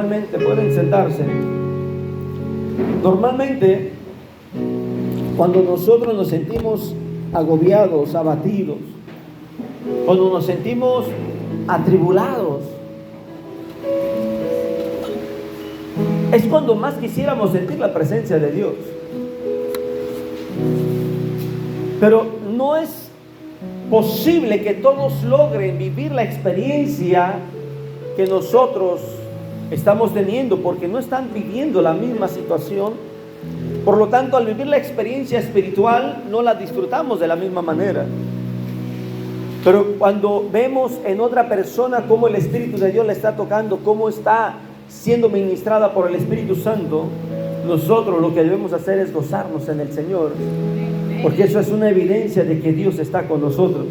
Normalmente pueden sentarse. Normalmente, cuando nosotros nos sentimos agobiados, abatidos, cuando nos sentimos atribulados, es cuando más quisiéramos sentir la presencia de Dios. Pero no es posible que todos logren vivir la experiencia que nosotros estamos teniendo, porque no están viviendo la misma situación. Por lo tanto, al vivir la experiencia espiritual, no la disfrutamos de la misma manera. Pero cuando vemos en otra persona cómo el Espíritu de Dios le está tocando, cómo está siendo ministrada por el Espíritu Santo, nosotros lo que debemos hacer es gozarnos en el Señor, porque eso es una evidencia de que Dios está con nosotros.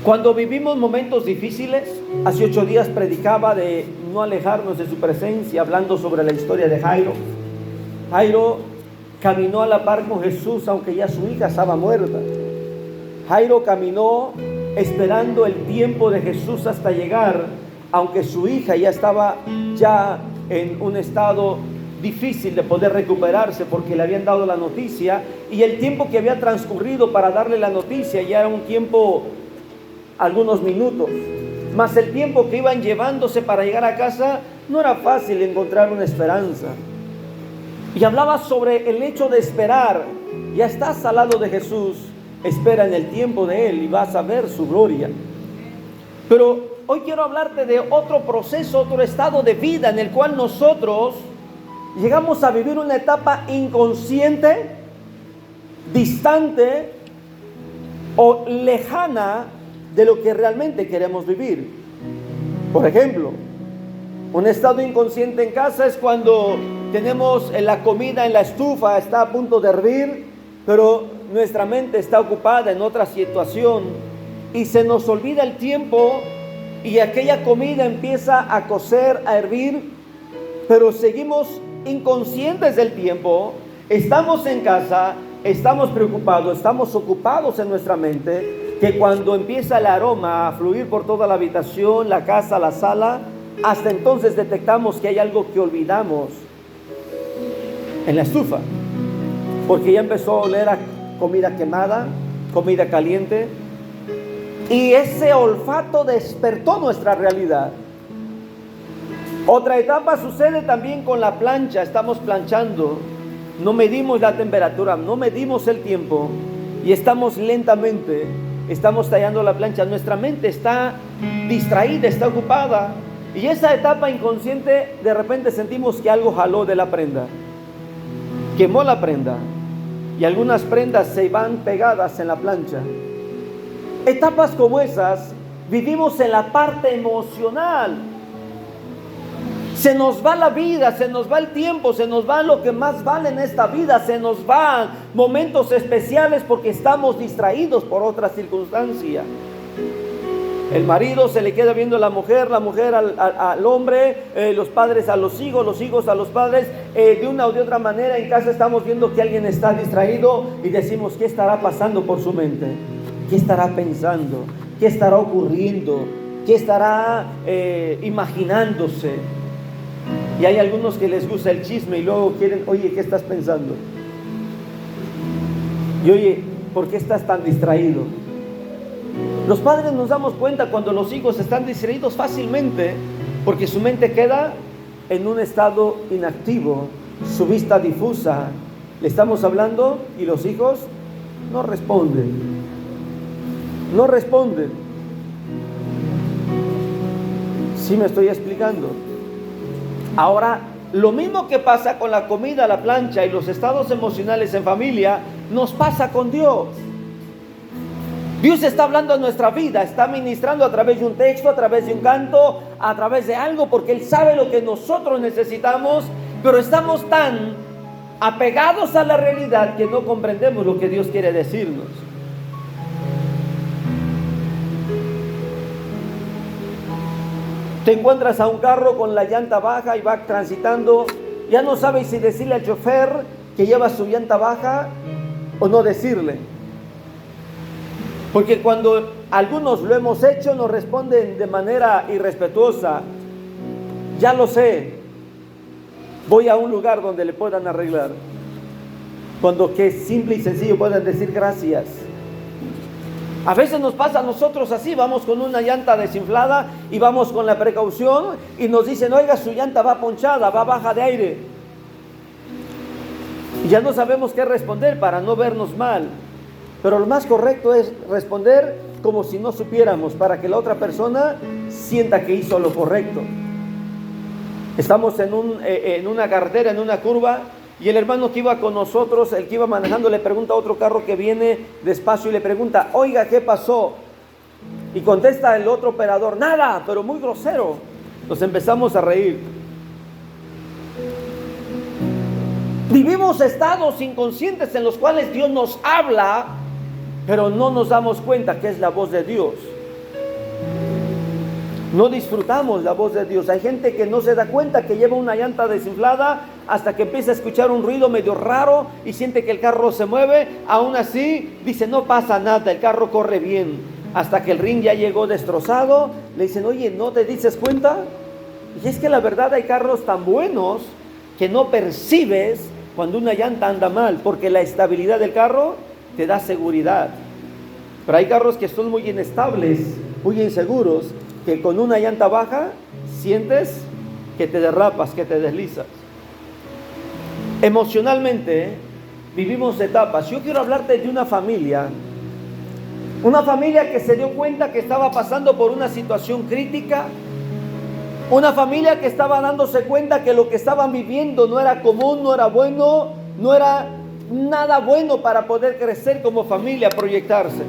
Cuando vivimos momentos difíciles, hace 8 días predicaba de no alejarnos de su presencia, hablando sobre la historia de Jairo. Jairo caminó a la par con Jesús, aunque ya su hija estaba muerta. Jairo caminó esperando el tiempo de Jesús hasta llegar, aunque su hija ya estaba en un estado difícil de poder recuperarse, porque le habían dado la noticia, y el tiempo que había transcurrido para darle la noticia ya era un tiempo, algunos minutos, más el tiempo que iban llevándose para llegar a casa. No era fácil encontrar una esperanza. Y hablaba sobre el hecho de esperar. Ya estás al lado de Jesús, espera en el tiempo de Él y vas a ver su gloria. Pero hoy quiero hablarte de otro proceso, otro estado de vida en el cual nosotros llegamos a vivir una etapa inconsciente, distante o lejana de lo que realmente queremos vivir. Por ejemplo, un estado inconsciente en casa es cuando tenemos la comida en la estufa, está a punto de hervir, pero nuestra mente está ocupada en otra situación y se nos olvida el tiempo y aquella comida empieza a cocer, a hervir, pero seguimos inconscientes del tiempo. Estamos en casa, estamos preocupados, estamos ocupados en nuestra mente, que cuando empieza el aroma a fluir por toda la habitación, la casa, la sala, hasta entonces detectamos que hay algo que olvidamos en la estufa, porque ya empezó a oler a comida quemada, comida caliente, y ese olfato despertó nuestra realidad. Otra etapa sucede también con la plancha. Estamos planchando, no medimos la temperatura, no medimos el tiempo y estamos lentamente tallando la plancha. Nuestra mente está distraída, está ocupada, y esa etapa inconsciente, de repente sentimos que algo jaló de la prenda, quemó la prenda, y algunas prendas se van pegadas en la plancha. Etapas como esas vivimos en la parte emocional. Se nos va la vida, se nos va el tiempo, se nos va lo que más vale en esta vida, se nos van momentos especiales porque estamos distraídos por otra circunstancia. El marido se le queda viendo a la mujer al hombre, los padres a los hijos a los padres. De una o de otra manera en casa estamos viendo que alguien está distraído y decimos: ¿qué estará pasando por su mente? ¿Qué estará pensando? ¿Qué estará ocurriendo? ¿Qué estará imaginándose? Y hay algunos que les gusta el chisme y luego quieren: oye, ¿qué estás pensando? Y oye, ¿por qué estás tan distraído? Los padres nos damos cuenta cuando los hijos están distraídos fácilmente, porque su mente queda en un estado inactivo, su vista difusa. Le estamos hablando y los hijos no responden. No responden. ¿Sí me estoy explicando? Ahora, lo mismo que pasa con la comida, la plancha y los estados emocionales en familia, nos pasa con Dios. Dios está hablando en nuestra vida, está ministrando a través de un texto, a través de un canto, a través de algo, porque Él sabe lo que nosotros necesitamos, pero estamos tan apegados a la realidad que no comprendemos lo que Dios quiere decirnos. Te encuentras a un carro con la llanta baja y va transitando, ya no sabes si decirle al chofer que lleva su llanta baja o no decirle. Porque cuando algunos lo hemos hecho, nos responden de manera irrespetuosa: ya lo sé, voy a un lugar donde le puedan arreglar. Cuando que simple y sencillo puedan decir gracias. A veces nos pasa a nosotros así, vamos con una llanta desinflada y vamos con la precaución y nos dicen, oiga, su llanta va ponchada, va baja de aire. Y ya no sabemos qué responder para no vernos mal. Pero lo más correcto es responder como si no supiéramos, para que la otra persona sienta que hizo lo correcto. Estamos en una carretera, en una curva, y el hermano que iba con nosotros, el que iba manejando, le pregunta a otro carro que viene despacio y le pregunta, oiga, ¿qué pasó? Y contesta el otro operador, nada, pero muy grosero. Nos empezamos a reír. Vivimos estados inconscientes en los cuales Dios nos habla, pero no nos damos cuenta que es la voz de Dios. No disfrutamos la voz de Dios. Hay gente que no se da cuenta que lleva una llanta desinflada hasta que empieza a escuchar un ruido medio raro y siente que el carro se mueve. Aún así dice, no pasa nada, el carro corre bien. Hasta que el rin ya llegó destrozado, le dicen, oye, ¿no te dices cuenta? Y es que la verdad hay carros tan buenos que no percibes cuando una llanta anda mal, porque la estabilidad del carro te da seguridad. Pero hay carros que son muy inestables, muy inseguros, que con una llanta baja sientes que te derrapas, que te deslizas. Emocionalmente vivimos etapas. Yo quiero hablarte de una familia que se dio cuenta que estaba pasando por una situación crítica, una familia que estaba dándose cuenta que lo que estaban viviendo no era común, no era bueno, no era nada bueno para poder crecer como familia, proyectarse.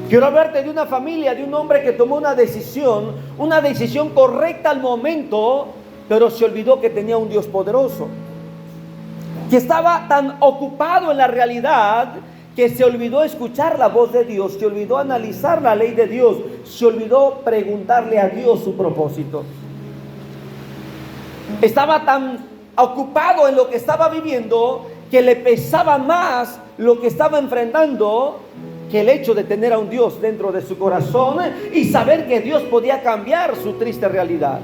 Quiero hablarte de una familia, de un hombre que tomó una decisión correcta al momento, pero se olvidó que tenía un Dios poderoso. Que estaba tan ocupado en la realidad que se olvidó escuchar la voz de Dios, se olvidó analizar la ley de Dios, se olvidó preguntarle a Dios su propósito. Estaba tan ocupado en lo que estaba viviendo que le pesaba más lo que estaba enfrentando que el hecho de tener a un Dios dentro de su corazón y saber que Dios podía cambiar su triste realidad.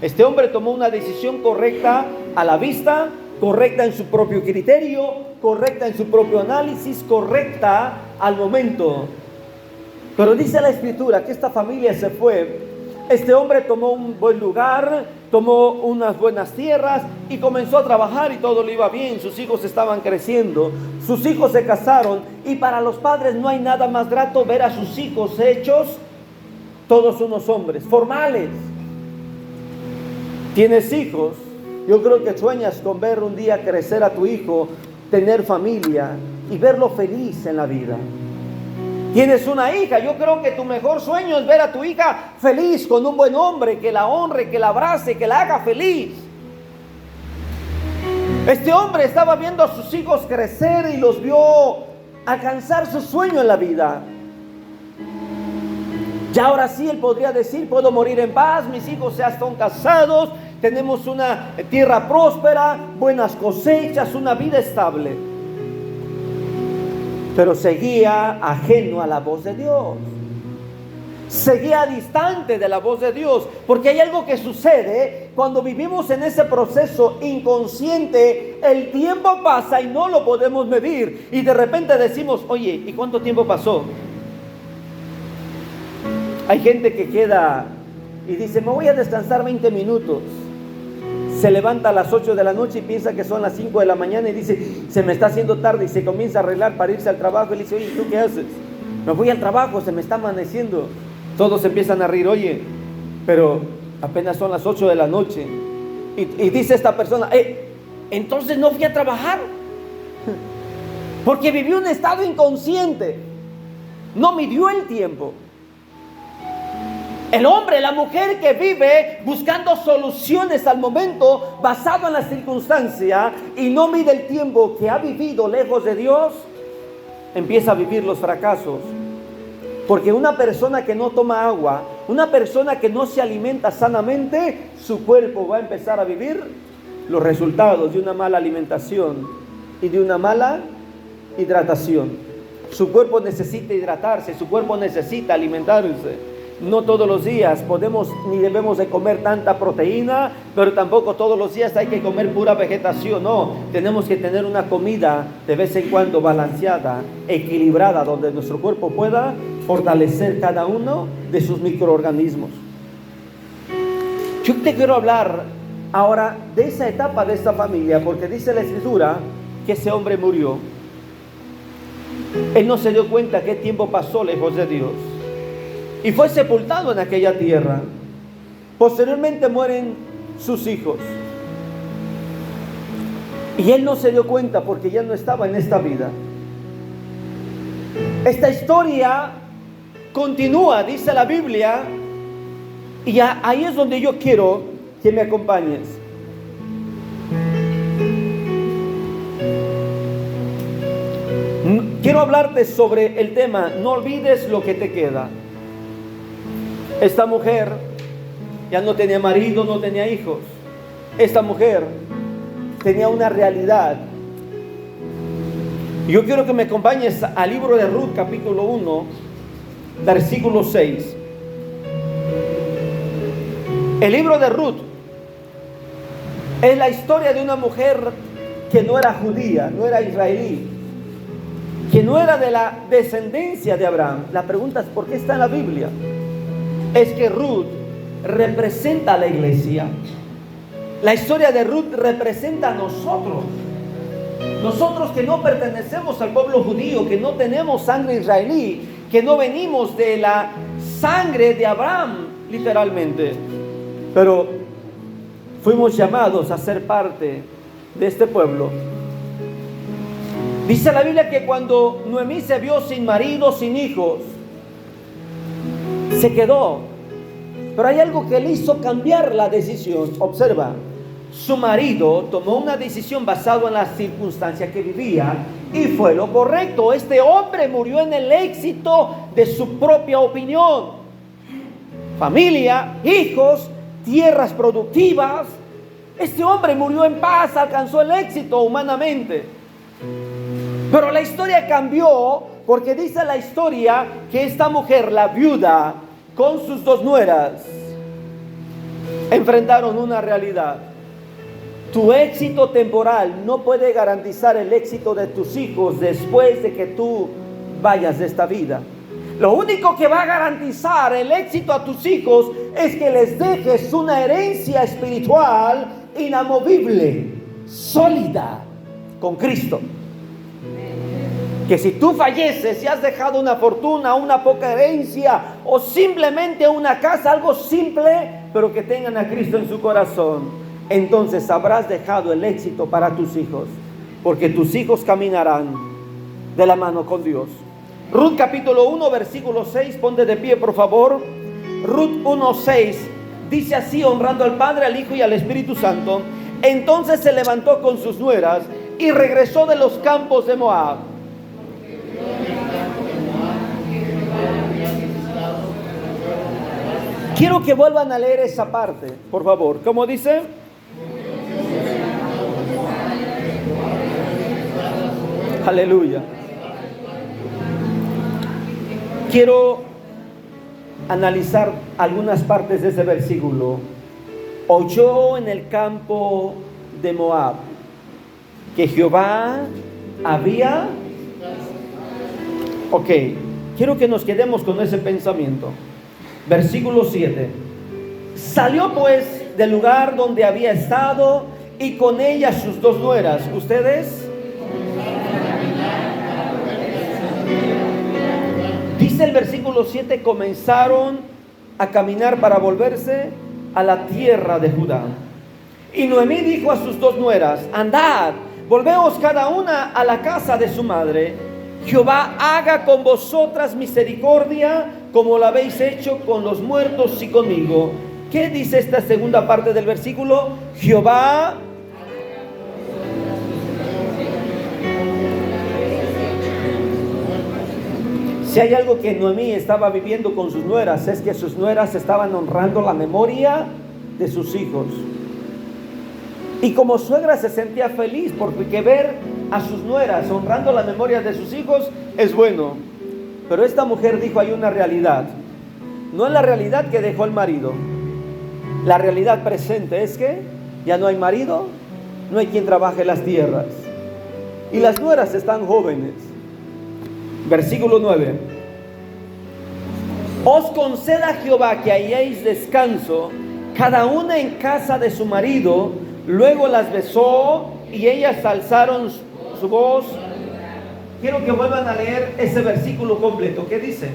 Este hombre tomó una decisión correcta a la vista, correcta en su propio criterio, correcta en su propio análisis, correcta al momento. Pero dice la Escritura que esta familia se fue. Este hombre tomó un buen lugar, tomó unas buenas tierras y comenzó a trabajar y todo le iba bien. Sus hijos estaban creciendo, sus hijos se casaron y para los padres no hay nada más grato ver a sus hijos hechos todos unos hombres formales. ¿Tienes hijos? Yo creo que sueñas con ver un día crecer a tu hijo, tener familia y verlo feliz en la vida. Tienes una hija, yo creo que tu mejor sueño es ver a tu hija feliz, con un buen hombre, que la honre, que la abrace, que la haga feliz. Este hombre estaba viendo a sus hijos crecer y los vio alcanzar su sueño en la vida. Ya ahora sí él podría decir, puedo morir en paz, mis hijos ya están casados, tenemos una tierra próspera, buenas cosechas, una vida estable. Pero seguía ajeno a la voz de Dios. Seguía distante de la voz de Dios. Porque hay algo que sucede cuando vivimos en ese proceso inconsciente. El tiempo pasa y no lo podemos medir. Y de repente decimos, oye, ¿y cuánto tiempo pasó? Hay gente que queda y dice, me voy a descansar 20 minutos. Se levanta a las 8 de la noche y piensa que son las 5 de la mañana y dice, se me está haciendo tarde, y se comienza a arreglar para irse al trabajo. Y le dice, oye, ¿tú qué haces? Me voy al trabajo, se me está amaneciendo. Todos empiezan a reír, oye, pero apenas son las 8 de la noche. Y dice esta persona, entonces no fui a trabajar. Porque viví un estado inconsciente. No midió el tiempo. El hombre, la mujer que vive buscando soluciones al momento, basado en la circunstancia, y no mide el tiempo que ha vivido lejos de Dios, empieza a vivir los fracasos. Porque una persona que no toma agua, una persona que no se alimenta sanamente, su cuerpo va a empezar a vivir los resultados de una mala alimentación y de una mala hidratación. Su cuerpo necesita hidratarse, su cuerpo necesita alimentarse. No todos los días podemos ni debemos de comer tanta proteína, pero tampoco todos los días hay que comer pura vegetación. No, tenemos que tener una comida de vez en cuando balanceada, equilibrada, donde nuestro cuerpo pueda fortalecer cada uno de sus microorganismos. Yo te quiero hablar ahora de esa etapa de esta familia, porque dice la Escritura que ese hombre murió. Él no se dio cuenta qué tiempo pasó lejos de Dios y fue sepultado en aquella tierra. Posteriormente mueren sus hijos y él no se dio cuenta porque ya no estaba en esta vida. Esta historia continúa, dice la Biblia, y ahí es donde yo quiero que me acompañes. Quiero hablarte sobre el tema, no olvides lo que te queda. Esta mujer ya no tenía marido, no tenía hijos. Esta mujer tenía una realidad. Yo quiero que me acompañes al libro de Ruth, capítulo 1, versículo 6. El libro de Ruth es la historia de una mujer que no era judía, no era israelí, que no era de la descendencia de Abraham. La pregunta es: ¿por qué está en la Biblia? Es que Ruth representa a la iglesia. La historia de Ruth representa a nosotros. Nosotros que no pertenecemos al pueblo judío, que no tenemos sangre israelí, que no venimos de la sangre de Abraham, literalmente. Pero fuimos llamados a ser parte de este pueblo. Dice la Biblia que cuando Noemí se vio sin marido, sin hijos, se quedó. Pero hay algo que le hizo cambiar la decisión. Observa, su marido tomó una decisión basada en las circunstancias que vivía y fue lo correcto. Este hombre murió en el éxito de su propia opinión. Familia, hijos, tierras productivas. Este hombre murió en paz, alcanzó el éxito humanamente. Pero la historia cambió, porque dice la historia que esta mujer, la viuda, con sus dos nueras, enfrentaron una realidad. Tu éxito temporal no puede garantizar el éxito de tus hijos después de que tú vayas de esta vida. Lo único que va a garantizar el éxito a tus hijos es que les dejes una herencia espiritual inamovible, sólida, con Cristo. Que si tú falleces y has dejado una fortuna, una poca herencia o simplemente una casa, algo simple, pero que tengan a Cristo en su corazón, entonces habrás dejado el éxito para tus hijos, porque tus hijos caminarán de la mano con Dios. Ruth capítulo 1 versículo 6, ponte de pie por favor. Ruth 1:6 dice así, honrando al Padre, al Hijo y al Espíritu Santo: entonces se levantó con sus nueras y regresó de los campos de Moab. Quiero que vuelvan a leer esa parte, por favor. ¿Cómo dice? Aleluya. Quiero analizar algunas partes de ese versículo. Oyó en el campo de Moab que Jehová había... Ok, quiero que nos quedemos con ese pensamiento. Versículo 7. Salió pues del lugar donde había estado y con ella sus dos nueras. ¿Ustedes? Dice el versículo 7, comenzaron a caminar para volverse a la tierra de Judá. Y Noemí dijo a sus dos nueras: andad, volveos cada una a la casa de su madre. Jehová haga con vosotras misericordia, como lo habéis hecho con los muertos y conmigo. ¿Qué dice esta segunda parte del versículo? Jehová... Si hay algo que Noemí estaba viviendo con sus nueras, es que sus nueras estaban honrando la memoria de sus hijos. Y como suegra se sentía feliz porque ver a sus nueras honrando la memoria de sus hijos es bueno. Pero esta mujer dijo: hay una realidad. no es la realidad que dejó el marido. La realidad presente es que ya no hay marido, no hay quien trabaje las tierras. Y las nueras están jóvenes. Versículo 9. Os conceda Jehová que halléis descanso, cada una en casa de su marido. Luego las besó y ellas alzaron su voz. Quiero que vuelvan a leer ese versículo completo. ¿Qué dice?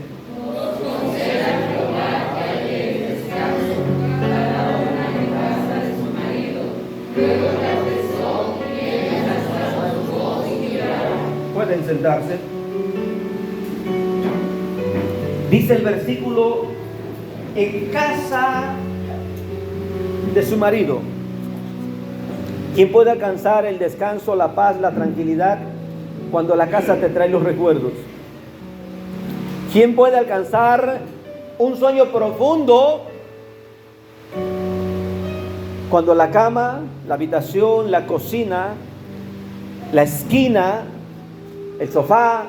Os conceda Jehová que halléis descanso, cada una en casa de su marido. Luego las besó y ellas alzaron su voz y lloraron. Pueden sentarse. Dice el versículo, en casa de su marido. ¿Quién puede alcanzar el descanso, la paz, la tranquilidad cuando la casa te trae los recuerdos? ¿Quién puede alcanzar un sueño profundo cuando la cama, la habitación, la cocina, la esquina, el sofá,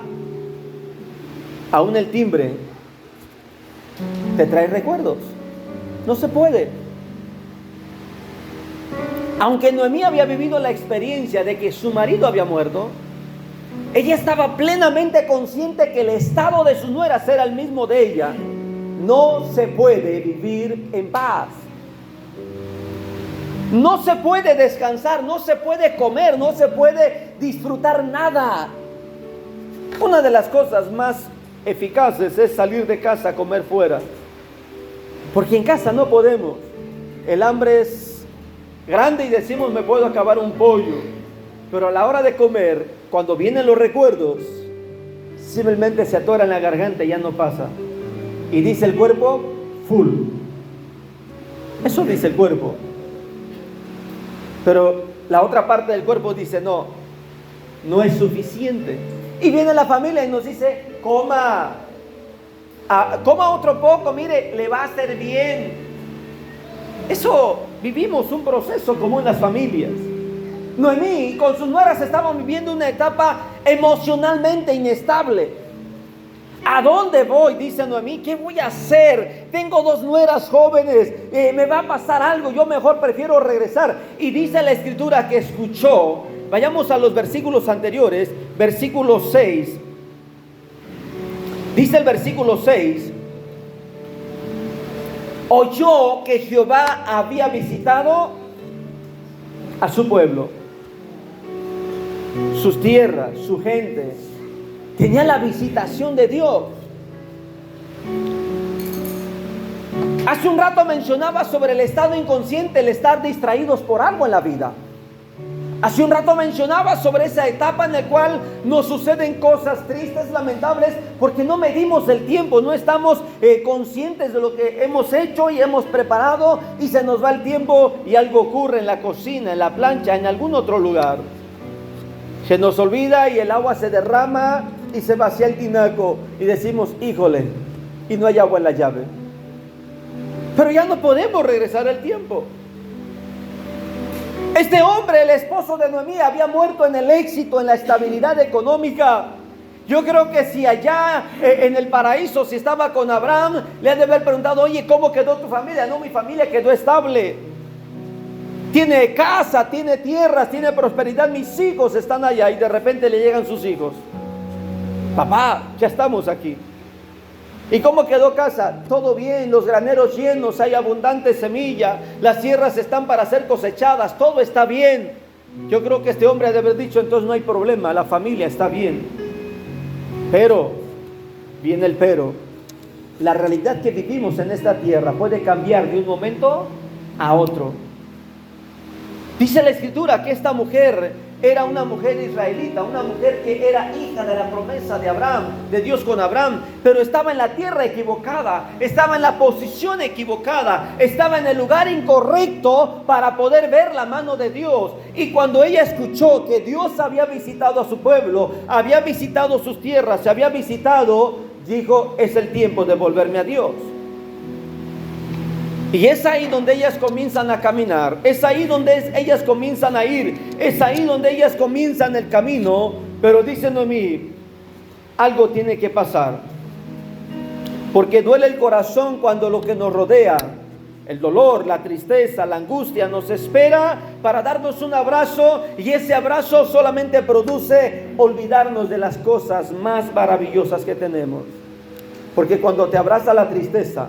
aún el timbre, te trae recuerdos? No se puede. Aunque Noemí había vivido la experiencia de que su marido había muerto, ella estaba plenamente consciente que el estado de sus nueras era el mismo de ella. No se puede vivir en paz. No se puede descansar, no se puede comer, no se puede disfrutar nada. Una de las cosas más eficaces es salir de casa a comer fuera. Porque en casa no podemos. El hambre es grande y decimos me puedo acabar un pollo. Pero a la hora de comer, cuando vienen los recuerdos, simplemente se atora en la garganta y ya no pasa. Y dice el cuerpo, full. Eso dice el cuerpo. Pero la otra parte del cuerpo dice, no, no es suficiente. Y viene la familia y nos dice, coma otro poco, mire, le va a hacer bien. Eso, vivimos un proceso común en las familias. Noemí con sus nueras estaban viviendo una etapa emocionalmente inestable. ¿A dónde voy? Dice Noemí. ¿Qué voy a hacer? Tengo dos nueras jóvenes. Me va a pasar algo. Yo mejor prefiero regresar. Y dice la escritura que escuchó. Vayamos a los versículos anteriores. Versículo 6. Dice el versículo 6. Oyó que Jehová había visitado a su pueblo, sus tierras, su gente. Tenía la visitación de Dios. Hace un rato mencionaba sobre el estado inconsciente, el estar distraídos por algo en la vida. Hace un rato mencionaba sobre esa etapa en la cual nos suceden cosas tristes, lamentables, porque no medimos el tiempo, no estamos conscientes de lo que hemos hecho y hemos preparado, y se nos va el tiempo y algo ocurre en la cocina, en la plancha, en algún otro lugar. Se nos olvida y el agua se derrama y se vacía el tinaco y decimos, híjole, y no hay agua en la llave. Pero ya no podemos regresar el tiempo. Este hombre, el esposo de Noemí, había muerto en el éxito, en la estabilidad económica. Yo creo que si allá en el paraíso, si estaba con Abraham, le han de haber preguntado, oye, ¿cómo quedó tu familia? No, mi familia quedó estable. Tiene casa, tiene tierras, tiene prosperidad. Mis hijos están allá. Y de repente le llegan sus hijos. Papá, ya estamos aquí. ¿Y cómo quedó casa? Todo bien, los graneros llenos, hay abundante semilla, las tierras están para ser cosechadas, todo está bien. Yo creo que este hombre ha de haber dicho, entonces no hay problema, la familia está bien. Pero, viene el pero, la realidad que vivimos en esta tierra puede cambiar de un momento a otro. Dice la escritura que esta mujer era una mujer israelita, una mujer que era hija de la promesa de Abraham, de Dios con Abraham, pero estaba en la tierra equivocada, estaba en la posición equivocada, estaba en el lugar incorrecto para poder ver la mano de Dios. Y cuando ella escuchó que Dios había visitado a su pueblo, había visitado sus tierras, se había visitado, dijo, es el tiempo de volverme a Dios. Y es ahí donde ellas comienzan a caminar, es ahí donde ellas comienzan a ir, es ahí donde ellas comienzan el camino. Pero dice Noemí, algo tiene que pasar. Porque duele el corazón cuando lo que nos rodea, el dolor, la tristeza, la angustia, nos espera para darnos un abrazo, y ese abrazo solamente produce olvidarnos de las cosas más maravillosas que tenemos. Porque cuando te abraza la tristeza,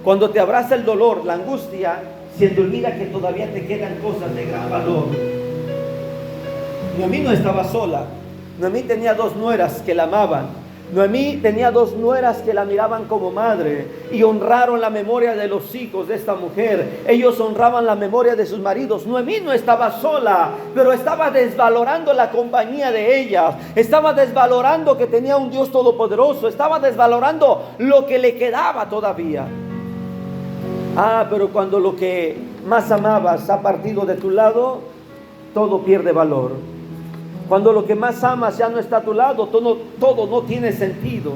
cuando te abraza el dolor, la angustia, se te olvida que todavía te quedan cosas de gran valor. Noemí no estaba sola. Noemí tenía 2 nueras que la amaban. Noemí tenía 2 nueras que la miraban como madre y honraron la memoria de los hijos de esta mujer. Ellos honraban la memoria de sus maridos. Noemí no estaba sola, pero estaba desvalorando la compañía de ellas. Estaba desvalorando que tenía un Dios todopoderoso. Estaba desvalorando lo que le quedaba todavía. Pero cuando lo que más amabas ha partido de tu lado, todo pierde valor. Cuando lo que más amas ya no está a tu lado, todo no tiene sentido.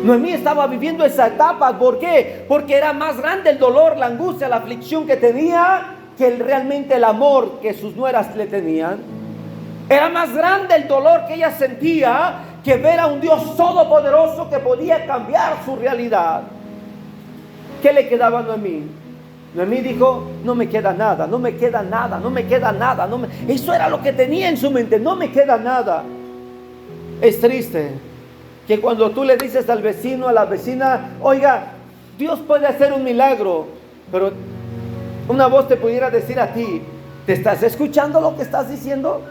Noemí estaba viviendo esa etapa. ¿Por qué? Porque era más grande el dolor, la angustia, la aflicción que tenía que realmente el amor que sus nueras le tenían. Era más grande el dolor que ella sentía que ver a un Dios todopoderoso que podía cambiar su realidad. ¿Qué le quedaba a Noemí? Noemí dijo: no me queda nada, no me queda nada, no me queda nada. Eso era lo que tenía en su mente: no me queda nada. Es triste que cuando tú le dices al vecino, a la vecina: oiga, Dios puede hacer un milagro, pero una voz te pudiera decir a ti: ¿te estás escuchando lo que estás diciendo?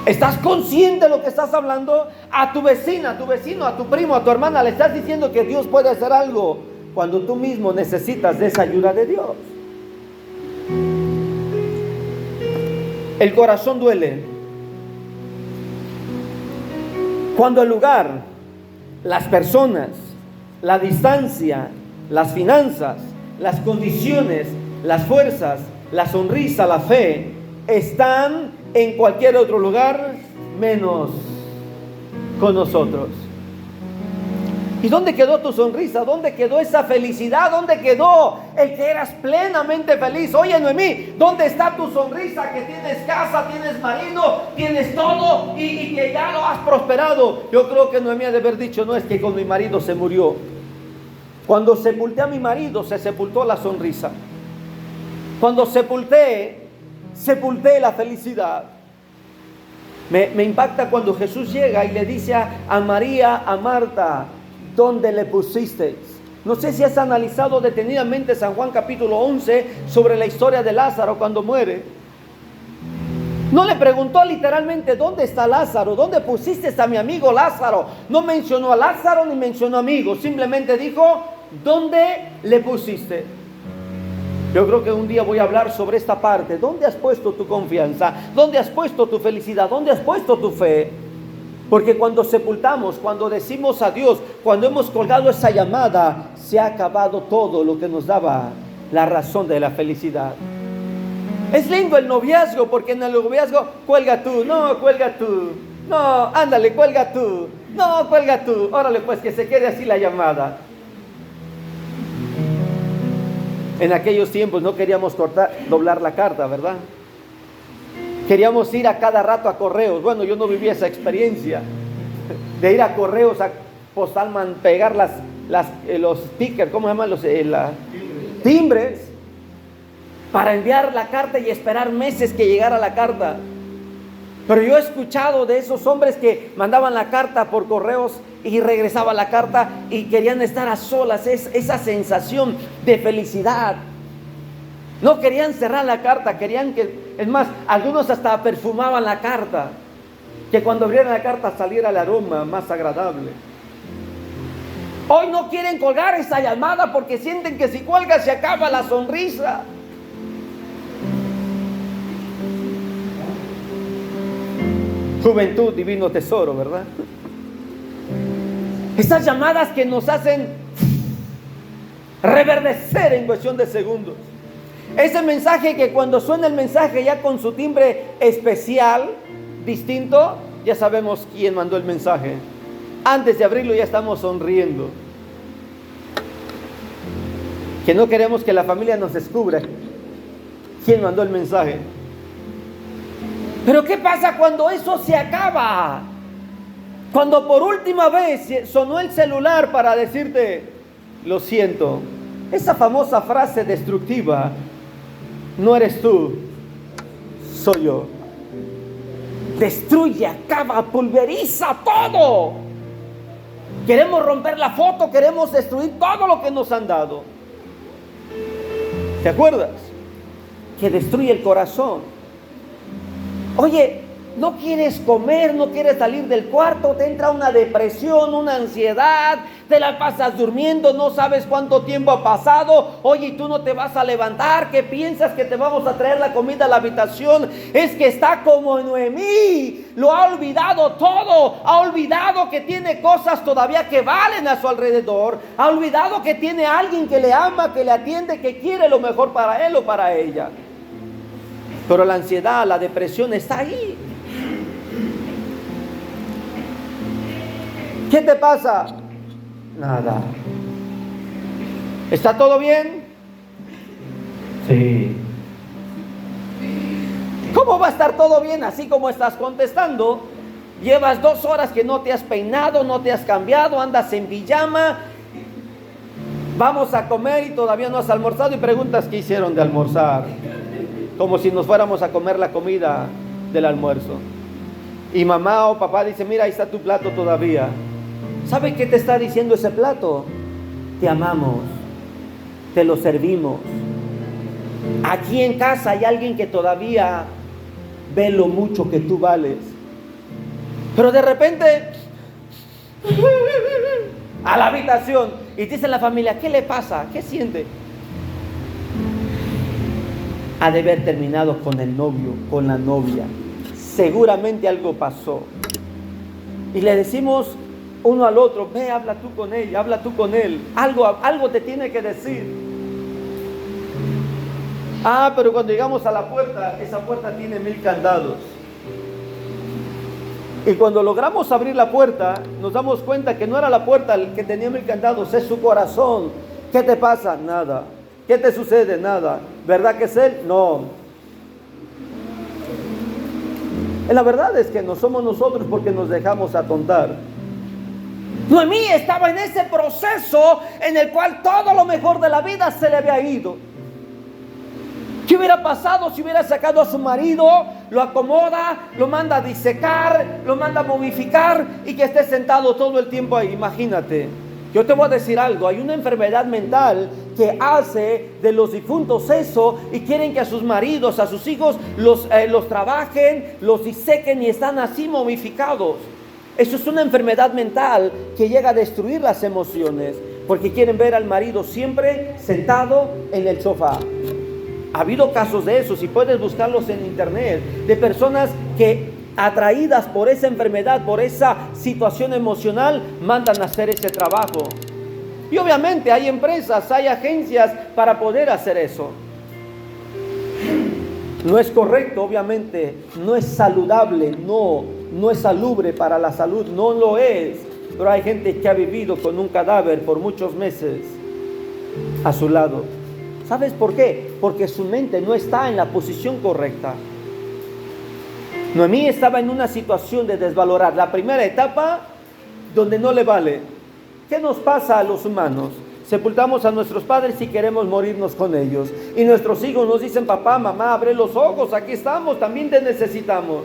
¿Estás consciente de lo que estás hablando? A tu vecina, a tu vecino, a tu primo, a tu hermana le estás diciendo que Dios puede hacer algo, cuando tú mismo necesitas de esa ayuda de Dios. El corazón duele cuando el lugar, las personas, la distancia, las finanzas, las condiciones, las fuerzas, la sonrisa, la fe, están en cualquier otro lugar menos con nosotros. ¿Y dónde quedó tu sonrisa? ¿Dónde quedó esa felicidad? ¿Dónde quedó el que eras plenamente feliz? Oye, Noemí, ¿dónde está tu sonrisa? Que tienes casa, tienes marido, tienes todo y que ya lo has prosperado. Yo creo que Noemí ha de haber dicho: no, es que con mi marido se murió. Cuando sepulté a mi marido, se sepultó la sonrisa. Cuando sepulté la felicidad. Me impacta cuando Jesús llega y le dice a María, a Marta: ¿dónde le pusisteis? No sé si has analizado detenidamente San Juan capítulo 11 sobre la historia de Lázaro cuando muere. No le preguntó literalmente: ¿dónde está Lázaro? ¿Dónde pusiste a mi amigo Lázaro? No mencionó a Lázaro ni mencionó a amigo. Simplemente dijo: ¿dónde le pusiste? Yo creo que un día voy a hablar sobre esta parte. ¿Dónde has puesto tu confianza? ¿Dónde has puesto tu felicidad? ¿Dónde has puesto tu fe? Porque cuando sepultamos, cuando decimos adiós, cuando hemos colgado esa llamada, se ha acabado todo lo que nos daba la razón de la felicidad. Es lindo el noviazgo, porque en el noviazgo: cuelga tú, no, cuelga tú, no, ándale, cuelga tú, no, cuelga tú, órale pues, que se quede así la llamada. En aquellos tiempos no queríamos doblar la carta, ¿verdad? Queríamos ir a cada rato a correos. Bueno, yo no viví esa experiencia de ir a correos, a Postalman, pegar los stickers, ¿cómo se llaman? Los timbres, para enviar la carta y esperar meses que llegara la carta. Pero yo he escuchado de esos hombres que mandaban la carta por correos y regresaba la carta y querían estar a solas, esa sensación de felicidad. No querían cerrar la carta, querían que, es más, algunos hasta perfumaban la carta, que cuando abrieran la carta saliera el aroma más agradable. Hoy no quieren colgar esa llamada porque sienten que si cuelga se acaba la sonrisa. Juventud, divino tesoro, ¿verdad? Esas llamadas que nos hacen reverdecer en cuestión de segundos. Ese mensaje que cuando suena el mensaje ya con su timbre especial, distinto, ya sabemos quién mandó el mensaje. Antes de abrirlo ya estamos sonriendo. Que no queremos que la familia nos descubra quién mandó el mensaje. Pero ¿qué pasa cuando eso se acaba? Cuando por última vez sonó el celular para decirte, lo siento, esa famosa frase destructiva, no eres tú, soy yo. Destruye, acaba, pulveriza todo. Queremos romper la foto, queremos destruir todo lo que nos han dado. ¿Te acuerdas? Que destruye el corazón. Oye, no quieres comer, no quieres salir del cuarto, te entra una depresión, una ansiedad, te la pasas durmiendo, no sabes cuánto tiempo ha pasado. Oye, y tú no te vas a levantar, ¿qué piensas que te vamos a traer la comida a la habitación? Es que está como Noemí, lo ha olvidado todo, ha olvidado que tiene cosas todavía que valen a su alrededor, ha olvidado que tiene a alguien que le ama, que le atiende, que quiere lo mejor para él o para ella. Pero la ansiedad, la depresión está ahí. ¿Qué te pasa? Nada. ¿Está todo bien? Sí. ¿Cómo va a estar todo bien así como estás contestando? Llevas 2 horas que no te has peinado, no te has cambiado, andas en pijama. Vamos a comer y todavía no has almorzado y preguntas qué hicieron de almorzar. Como si nos fuéramos a comer la comida del almuerzo. Y mamá o papá dice, mira, ahí está tu plato todavía. ¿Sabe qué te está diciendo ese plato? Te amamos, te lo servimos. Aquí en casa hay alguien que todavía ve lo mucho que tú vales. Pero de repente, a la habitación, y dice la familia, ¿qué le pasa? ¿Qué siente? Ha de haber terminado con el novio, con la novia. Seguramente algo pasó. Y le decimos uno al otro, ve, habla tú con ella, habla tú con él. Algo te tiene que decir. Ah, pero cuando llegamos a la puerta, esa puerta tiene 1000 candados. Y cuando logramos abrir la puerta, nos damos cuenta que no era la puerta el que tenía 1000 candados, es su corazón. ¿Qué te pasa? Nada. ¿Qué te sucede? Nada. ¿Verdad que es él? No. La verdad es que no somos nosotros porque nos dejamos atontar. Noemí estaba en ese proceso en el cual todo lo mejor de la vida se le había ido. ¿Qué hubiera pasado si hubiera sacado a su marido, lo acomoda, lo manda a disecar, lo manda a momificar y que esté sentado todo el tiempo ahí? Imagínate. Yo te voy a decir algo, hay una enfermedad mental que hace de los difuntos eso y quieren que a sus maridos, a sus hijos los trabajen, los disequen y están así momificados. Eso es una enfermedad mental que llega a destruir las emociones porque quieren ver al marido siempre sentado en el sofá. Ha habido casos de eso, si puedes buscarlos en internet, de personas que atraídas por esa enfermedad, por esa situación emocional, mandan a hacer ese trabajo. Y obviamente hay empresas, hay agencias para poder hacer eso. No es correcto, obviamente, no es saludable, no es salubre para la salud, no lo es. Pero hay gente que ha vivido con un cadáver por muchos meses a su lado. ¿Sabes por qué? Porque su mente no está en la posición correcta. Noemí estaba en una situación de desvalorar. La primera etapa donde no le vale. ¿Qué nos pasa a los humanos? Sepultamos a nuestros padres y queremos morirnos con ellos. Y nuestros hijos nos dicen, papá, mamá, abre los ojos, aquí estamos, también te necesitamos.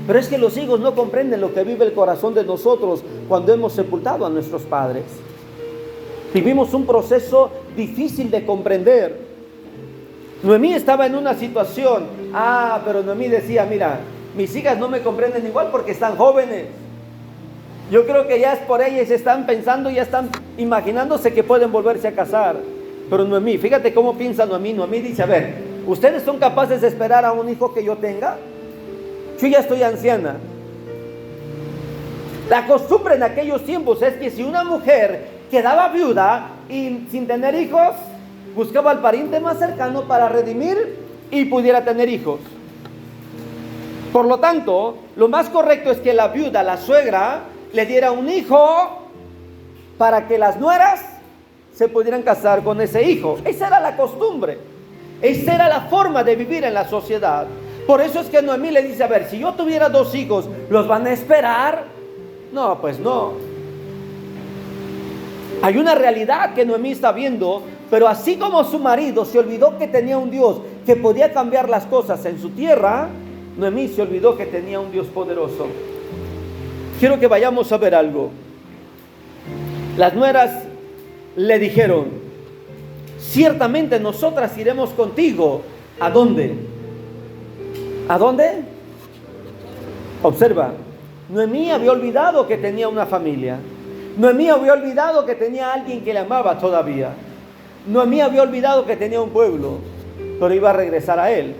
Pero es que los hijos no comprenden lo que vive el corazón de nosotros cuando hemos sepultado a nuestros padres. Vivimos un proceso difícil de comprender. Noemí estaba en una situación, pero Noemí decía, mira, mis hijas no me comprenden igual porque están jóvenes. Yo creo que ya es por ellas, están pensando, ya están imaginándose que pueden volverse a casar. Pero Noemí, fíjate cómo piensa Noemí. Noemí dice, a ver, ¿ustedes son capaces de esperar a un hijo que yo tenga? Yo ya estoy anciana. La costumbre en aquellos tiempos es que si una mujer quedaba viuda y sin tener hijos, buscaba al pariente más cercano para redimir y pudiera tener hijos. Por lo tanto, lo más correcto es que la viuda, la suegra, le diera un hijo para que las nueras se pudieran casar con ese hijo. Esa era la costumbre. Esa era la forma de vivir en la sociedad. Por eso es que Noemí le dice, a ver, si yo tuviera 2 hijos, ¿los van a esperar? No, pues no. Hay una realidad que Noemí está viendo, pero así como su marido se olvidó que tenía un Dios que podía cambiar las cosas en su tierra, Noemí se olvidó que tenía un Dios poderoso. Quiero que vayamos a ver algo. Las nueras le dijeron: ciertamente nosotras iremos contigo. ¿A dónde? ¿A dónde? Observa, Noemí había olvidado que tenía una familia. Noemí había olvidado que tenía a alguien que le amaba todavía. Noemí había olvidado que tenía un pueblo, pero iba a regresar a él.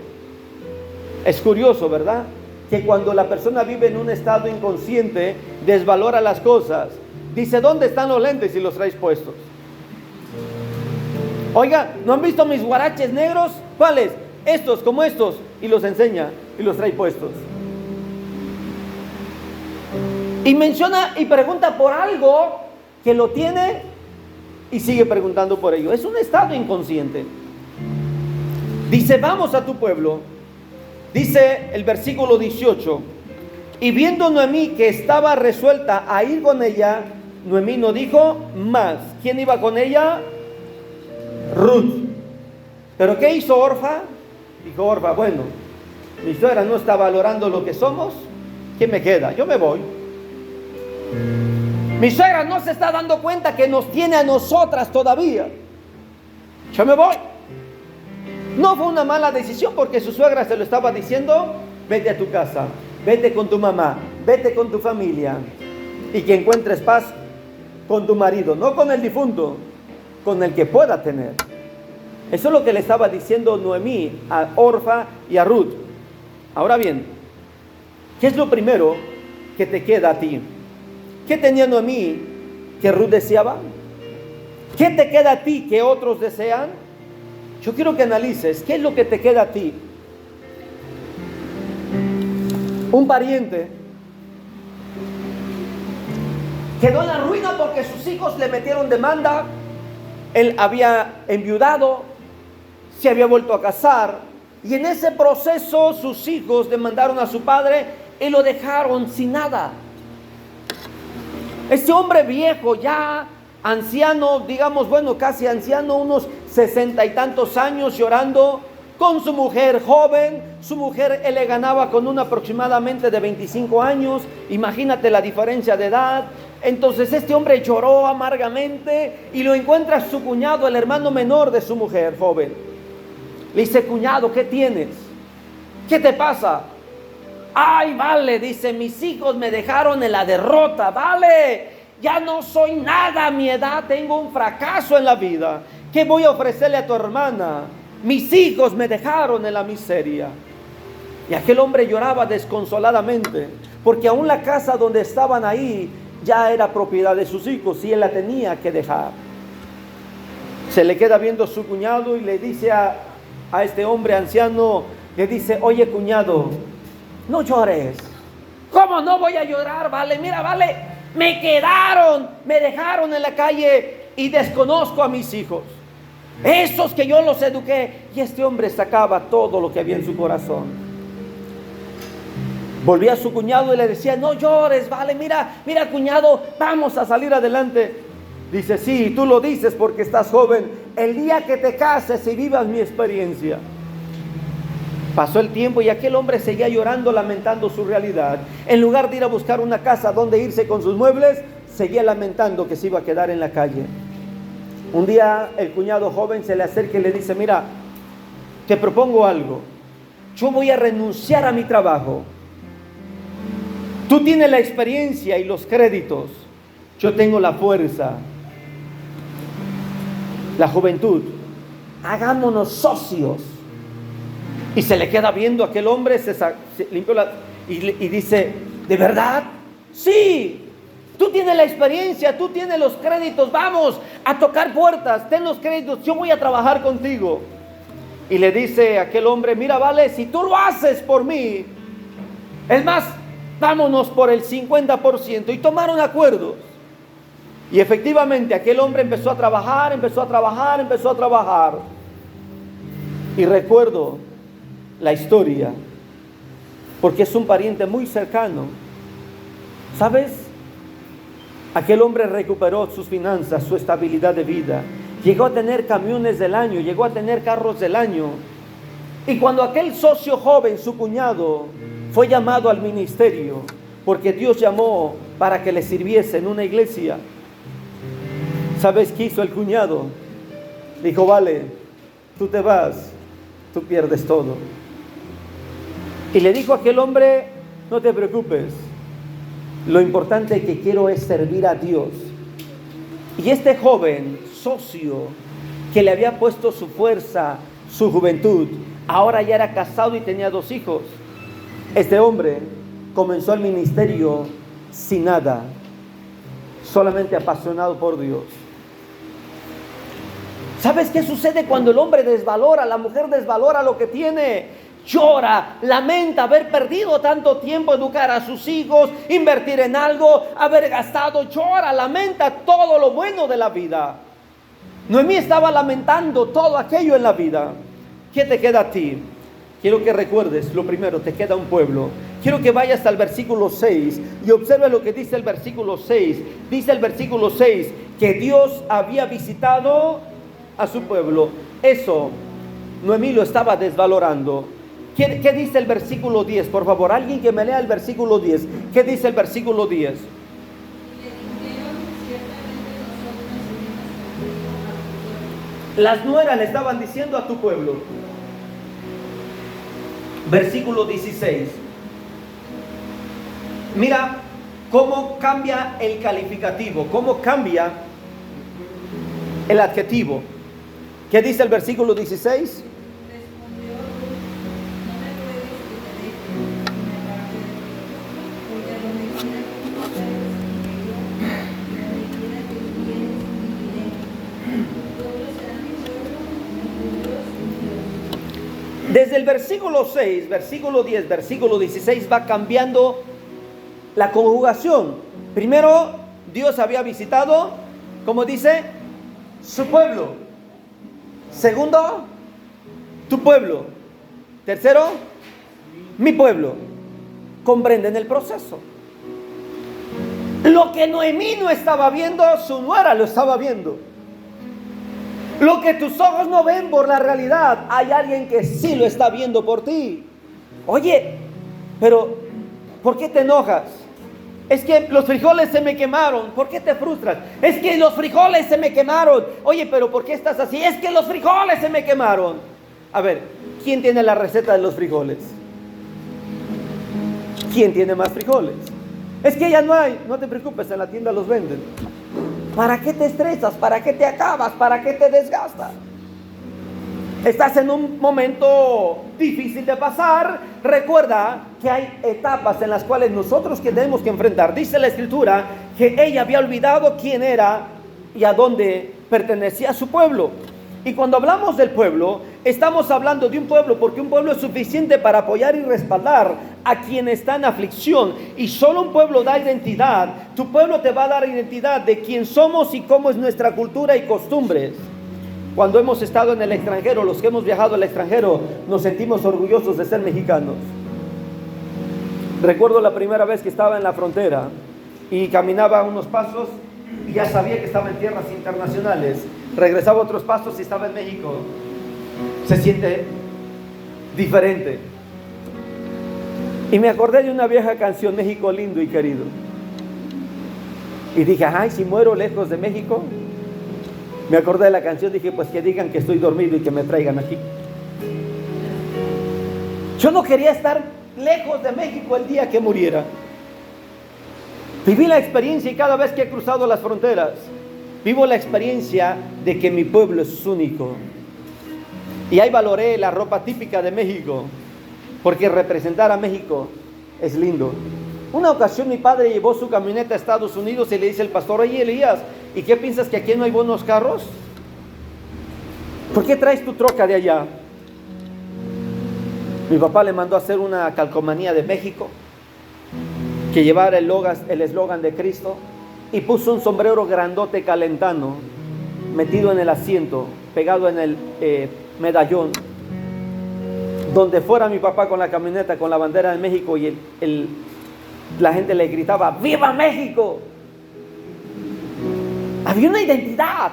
Es curioso, ¿verdad? Que cuando la persona vive en un estado inconsciente, desvalora las cosas. Dice: ¿dónde están los lentes si los traes puestos? Oiga, ¿no han visto mis huaraches negros? ¿Cuáles? Estos, como estos. Y los enseña y los trae puestos. Y menciona y pregunta por algo que lo tiene y sigue preguntando por ello. Es un estado inconsciente. Dice: vamos a tu pueblo. Dice el versículo 18: y viendo Noemí que estaba resuelta a ir con ella, Noemí no dijo más. ¿Quién iba con ella? Ruth. ¿Pero qué hizo Orfa? Dijo Orfa: bueno, mi suegra no está valorando lo que somos, ¿qué me queda? Yo me voy. Mi suegra no se está dando cuenta que nos tiene a nosotras todavía. Yo me voy. No fue una mala decisión, porque su suegra se lo estaba diciendo: vete a tu casa, vete con tu mamá, vete con tu familia, y que encuentres paz con tu marido, no con el difunto, con el que pueda tener. Eso es lo que le estaba diciendo Noemí a Orfa y a Ruth. Ahora bien, ¿qué es lo primero que te queda a ti? ¿Qué tenía Noemí que Ruth deseaba? ¿Qué te queda a ti que otros desean? Yo quiero que analices, ¿qué es lo que te queda a ti? Un pariente quedó en la ruina porque sus hijos le metieron demanda. Él había enviudado, se había vuelto a casar, y en ese proceso sus hijos demandaron a su padre y lo dejaron sin nada. Este hombre viejo, ya anciano, digamos, bueno, casi anciano, unos 60 y tantos años, llorando con su mujer joven. Su mujer, él le ganaba con una aproximadamente de 25 años. Imagínate la diferencia de edad. Entonces este hombre lloró amargamente y lo encuentra su cuñado, el hermano menor de su mujer joven. Le dice: cuñado, ¿qué tienes? ¿Qué te pasa? Ay, vale, dice, mis hijos me dejaron en la derrota, vale, ya no soy nada a mi edad, tengo un fracaso en la vida. ¿Qué voy a ofrecerle a tu hermana? Mis hijos me dejaron en la miseria. Y aquel hombre lloraba desconsoladamente, porque aún la casa donde estaban ahí ya era propiedad de sus hijos y él la tenía que dejar. Se le queda viendo su cuñado y le dice a este hombre anciano, le dice: oye, cuñado, no llores. ¿Cómo no voy a llorar? Vale, mira, vale, me dejaron en la calle y desconozco a mis hijos, esos que yo los eduqué. Y este hombre sacaba todo lo que había en su corazón. Volvía a su cuñado y le decía: no llores, vale, mira, cuñado, vamos a salir adelante. Dice: sí, tú lo dices porque estás joven. El día que te cases y vivas mi experiencia. Pasó el tiempo y aquel hombre seguía llorando, lamentando su realidad. En lugar de ir a buscar una casa donde irse con sus muebles, seguía lamentando que se iba a quedar en la calle. Un día el cuñado joven se le acerca y le dice: mira, te propongo algo. Yo voy a renunciar a mi trabajo. Tú tienes la experiencia y los créditos. Yo tengo la fuerza, la juventud. Hagámonos socios. Y se le queda viendo a aquel hombre, se limpió y dice: ¿de verdad? Sí, tú tienes la experiencia, tú tienes los créditos, vamos a tocar puertas, ten los créditos, yo voy a trabajar contigo. Y le dice a aquel hombre: mira, vale, si tú lo haces por mí, es más, vámonos por el 50%. Y tomaron acuerdos. Y efectivamente aquel hombre empezó a trabajar. Y recuerdo la historia, porque es un pariente muy cercano. ¿Sabes? Aquel hombre recuperó sus finanzas, su estabilidad de vida. Llegó a tener camiones del año, llegó a tener carros del año. Y cuando aquel socio joven, su cuñado, fue llamado al ministerio, porque Dios llamó para que le sirviese en una iglesia, ¿sabes qué hizo el cuñado? Dijo: vale, tú te vas, tú pierdes todo. Y le dijo a aquel hombre: no te preocupes, lo importante que quiero es servir a Dios. Y este joven socio, que le había puesto su fuerza, su juventud, ahora ya era casado y tenía 2 hijos. Este hombre comenzó el ministerio sin nada, solamente apasionado por Dios. ¿Sabes qué sucede cuando el hombre desvalora, la mujer desvalora lo que tiene? Llora, lamenta haber perdido tanto tiempo, educar a sus hijos, invertir en algo, haber gastado, llora, lamenta todo lo bueno de la vida. Noemí estaba lamentando todo aquello en la vida. ¿Qué te queda a ti? Quiero que recuerdes, lo primero, te queda un pueblo. Quiero que vayas al versículo 6 y observe lo que dice el versículo 6. Dice el versículo 6 que Dios había visitado a su pueblo. Eso, Noemí lo estaba desvalorando. ¿Qué dice el versículo 10? Por favor, alguien que me lea el versículo 10. ¿Qué dice el versículo 10? Las nueras le estaban diciendo a tu pueblo. Versículo 16. Mira cómo cambia el calificativo, cómo cambia el adjetivo. ¿Qué dice el versículo 16? Desde el versículo 6, versículo 10, versículo 16 va cambiando la conjugación. Primero, Dios había visitado, como dice, su pueblo. Segundo, tu pueblo. Tercero, mi pueblo. Comprenden el proceso. Lo que Noemí no estaba viendo, su nuera lo estaba viendo. Lo que tus ojos no ven por la realidad, hay alguien que sí lo está viendo por ti. Oye, pero ¿por qué te enojas? Es que los frijoles se me quemaron. ¿Por qué te frustras? Es que los frijoles se me quemaron. Oye, pero ¿por qué estás así? Es que los frijoles se me quemaron. A ver, ¿quién tiene la receta de los frijoles? ¿Quién tiene más frijoles? Es que ya no hay. No te preocupes, en la tienda los venden. ¿Para qué te estresas? ¿Para qué te acabas? ¿Para qué te desgastas? Estás en un momento difícil de pasar. Recuerda que hay etapas en las cuales nosotros tenemos que enfrentar. Dice la Escritura que ella había olvidado quién era y a dónde pertenecía a su pueblo. Y cuando hablamos del pueblo, estamos hablando de un pueblo, porque un pueblo es suficiente para apoyar y respaldar a quien está en aflicción. Y solo un pueblo da identidad. Tu pueblo te va a dar identidad de quién somos y cómo es nuestra cultura y costumbres. Cuando hemos estado en el extranjero, los que hemos viajado al extranjero, nos sentimos orgullosos de ser mexicanos. Recuerdo la primera vez que estaba en la frontera y caminaba unos pasos y ya sabía que estaba en tierras internacionales. Regresaba otros pasos y estaba en México. Se siente diferente. Y me acordé de una vieja canción, México lindo y querido. Y dije, ay, si muero lejos de México. Me acordé de la canción, dije, pues que digan que estoy dormido y que me traigan aquí. Yo no quería estar lejos de México el día que muriera. Viví la experiencia y cada vez que he cruzado las fronteras, vivo la experiencia de que mi pueblo es único. Y ahí valoré la ropa típica de México, porque representar a México es lindo. Una ocasión mi padre llevó su camioneta a Estados Unidos y le dice el pastor, oye Elías, ¿y qué piensas que aquí no hay buenos carros? ¿Por qué traes tu troca de allá? Mi papá le mandó a hacer una calcomanía de México, que llevara el eslogan de Cristo, y puso un sombrero grandote calentano, metido en el asiento, pegado en el medallón. Donde fuera mi papá con la camioneta, con la bandera de México, y la gente le gritaba, ¡Viva México! Había una identidad.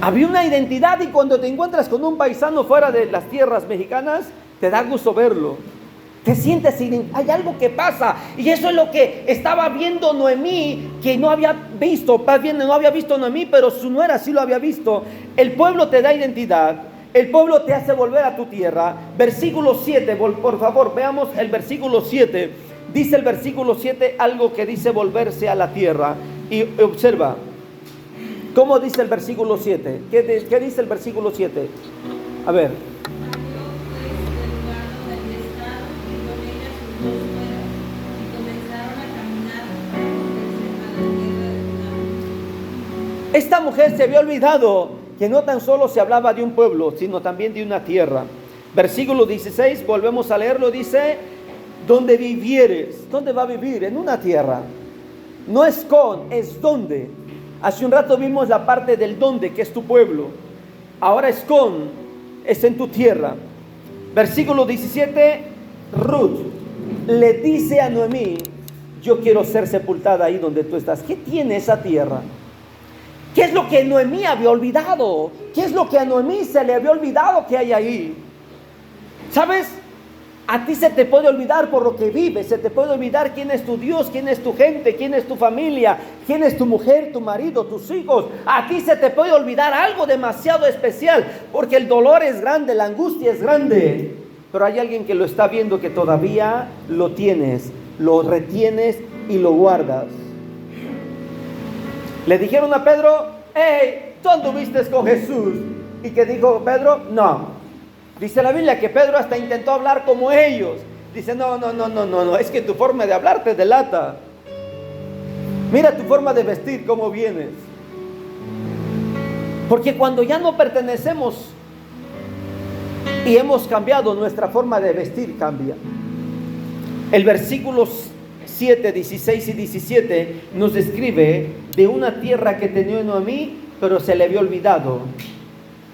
Había una identidad, y cuando te encuentras con un paisano fuera de las tierras mexicanas, te da gusto verlo. Te sientes, hay algo que pasa, y eso es lo que estaba viendo Noemí, que no había visto, más bien no había visto Noemí, pero su nuera sí lo había visto. El pueblo te da identidad, el pueblo te hace volver a tu tierra. Versículo 7, por favor, veamos el versículo 7. Dice el versículo 7 algo que dice volverse a la tierra, y observa. ¿Cómo dice el versículo 7? ¿Qué dice el versículo 7? A ver. Esta mujer se había olvidado que no tan solo se hablaba de un pueblo, sino también de una tierra. Versículo 16, volvemos a leerlo, dice, donde vivieres. ¿Dónde va a vivir? En una tierra. No es con, es donde. Hace un rato vimos la parte del donde, que es tu pueblo. Ahora es con, es en tu tierra. Versículo 17, Ruth le dice a Noemí, yo quiero ser sepultada ahí donde tú estás. ¿Qué tiene esa tierra? ¿Qué es lo que Noemí había olvidado? ¿Qué es lo que a Noemí se le había olvidado que hay ahí? ¿Sabes? A ti se te puede olvidar por lo que vives, se te puede olvidar quién es tu Dios, quién es tu gente, quién es tu familia, quién es tu mujer, tu marido, tus hijos. A ti se te puede olvidar algo demasiado especial, porque el dolor es grande, la angustia es grande. Pero hay alguien que lo está viendo, que todavía lo tienes, lo retienes y lo guardas. Le dijeron a Pedro, hey, tú anduviste con Jesús. ¿Y qué dijo Pedro? No. Dice la Biblia que Pedro hasta intentó hablar como ellos. Dice, no, es que tu forma de hablar te delata. Mira tu forma de vestir, cómo vienes. Porque cuando ya no pertenecemos y hemos cambiado, nuestra forma de vestir cambia. El versículo 7, 16 y 17 nos describe de una tierra que tenía Noemí, pero se le había olvidado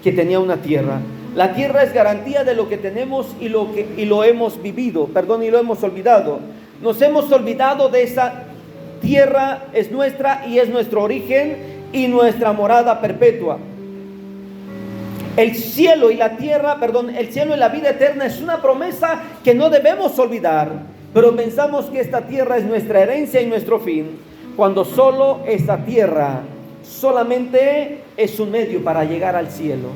que tenía una tierra. La tierra es garantía de lo que tenemos y lo hemos vivido, y lo hemos olvidado. Nos hemos olvidado de esa tierra, es nuestra y es nuestro origen y nuestra morada perpetua. El cielo y la tierra, el cielo y la vida eterna es una promesa que no debemos olvidar, pero pensamos que esta tierra es nuestra herencia y nuestro fin, cuando solo esta tierra solamente es un medio para llegar al cielo.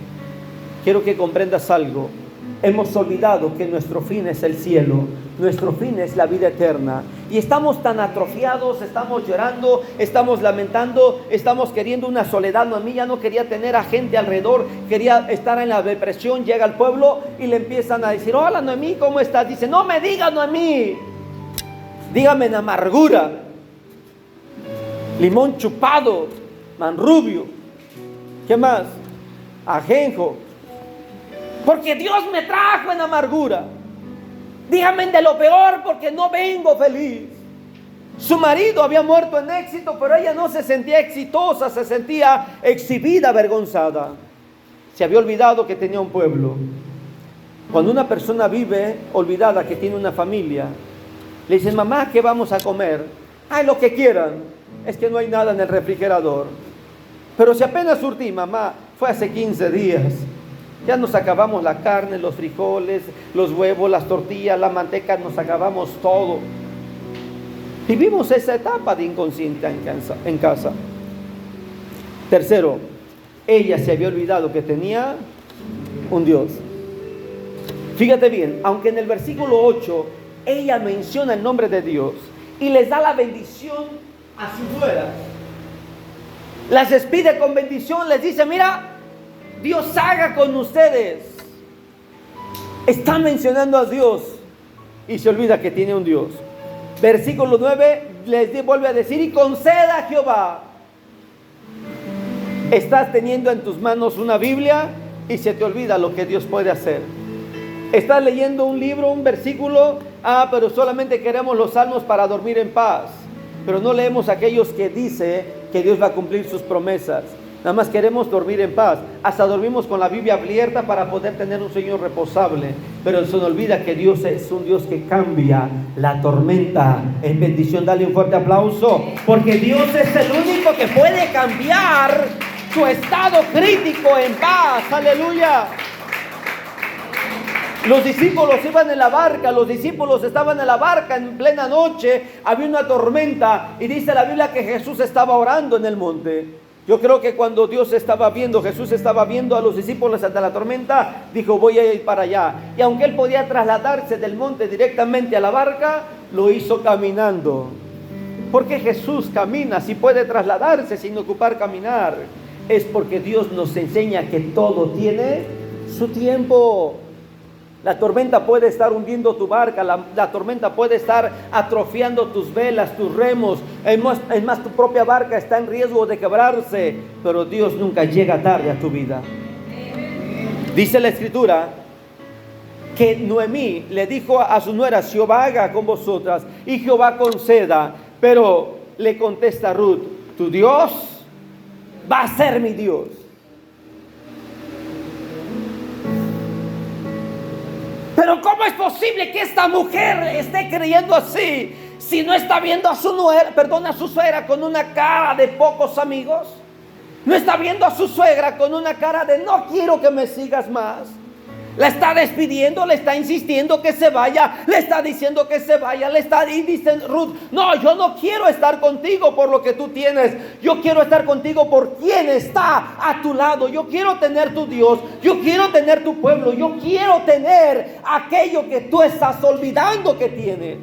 Quiero que comprendas algo. Hemos olvidado que nuestro fin es el cielo, nuestro fin es la vida eterna, y estamos tan atrofiados, estamos llorando, estamos lamentando, estamos queriendo una soledad. Noemí ya no quería tener a gente alrededor, quería estar en la depresión. Llega al pueblo y le empiezan a decir, hola Noemí, ¿cómo estás? Dice, no me diga Noemí, dígame en amargura, limón chupado, manrubio, ¿qué más? Ajenjo. Porque Dios me trajo en amargura. Dígame de lo peor, porque no vengo feliz. Su marido había muerto en éxito, pero ella no se sentía exitosa, se sentía exhibida, avergonzada. Se había olvidado que tenía un pueblo. Cuando una persona vive olvidada que tiene una familia, le dicen, mamá, ¿qué vamos a comer? Ay, lo que quieran. Es que no hay nada en el refrigerador. Pero si apenas surtí, mamá, fue hace 15 días. Ya nos acabamos la carne, los frijoles, los huevos, las tortillas, la manteca, nos acabamos todo. Vivimos esa etapa de inconsciente en casa. Tercero, ella se había olvidado que tenía un Dios. Fíjate bien, aunque en el versículo 8 ella menciona el nombre de Dios y les da la bendición a sus nueras, las despide con bendición, les dice, mira, Dios haga con ustedes. Está mencionando a Dios y se olvida que tiene un Dios. Versículo 9 les vuelve a decir, y conceda a Jehová. Estás teniendo en tus manos una Biblia y se te olvida lo que Dios puede hacer. Estás leyendo un libro, un versículo, pero solamente queremos los salmos para dormir en paz, pero no leemos aquellos que dice que Dios va a cumplir sus promesas. Nada más queremos dormir en paz. Hasta dormimos con la Biblia abierta para poder tener un sueño reposable. Pero se nos olvida que Dios es un Dios que cambia la tormenta en bendición. Dale un fuerte aplauso. Porque Dios es el único que puede cambiar tu estado crítico en paz. Aleluya. Los discípulos iban en la barca, los discípulos estaban en la barca en plena noche, había una tormenta y dice la Biblia que Jesús estaba orando en el monte. Yo creo que cuando Jesús estaba viendo a los discípulos ante la tormenta, dijo: voy a ir para allá. Y aunque él podía trasladarse del monte directamente a la barca, lo hizo caminando. Porque Jesús camina, si puede trasladarse sin ocupar caminar, es porque Dios nos enseña que todo tiene su tiempo. La tormenta puede estar hundiendo tu barca, la tormenta puede estar atrofiando tus velas, tus remos. Es más, tu propia barca está en riesgo de quebrarse, pero Dios nunca llega tarde a tu vida. Dice la Escritura que Noemí le dijo a su nuera: Jehová haga con vosotras y Jehová conceda. Pero le contesta Ruth: tu Dios va a ser mi Dios. Pero ¿cómo es posible que esta mujer esté creyendo así si no está viendo a su suegra con una cara de pocos amigos? No está viendo a su suegra con una cara de no quiero que me sigas más. La está despidiendo, le está insistiendo que se vaya, le está diciendo que se vaya, y dice Ruth: no, yo no quiero estar contigo por lo que tú tienes, yo quiero estar contigo por quien está a tu lado. Yo quiero tener tu Dios, yo quiero tener tu pueblo, yo quiero tener aquello que tú estás olvidando que tienes.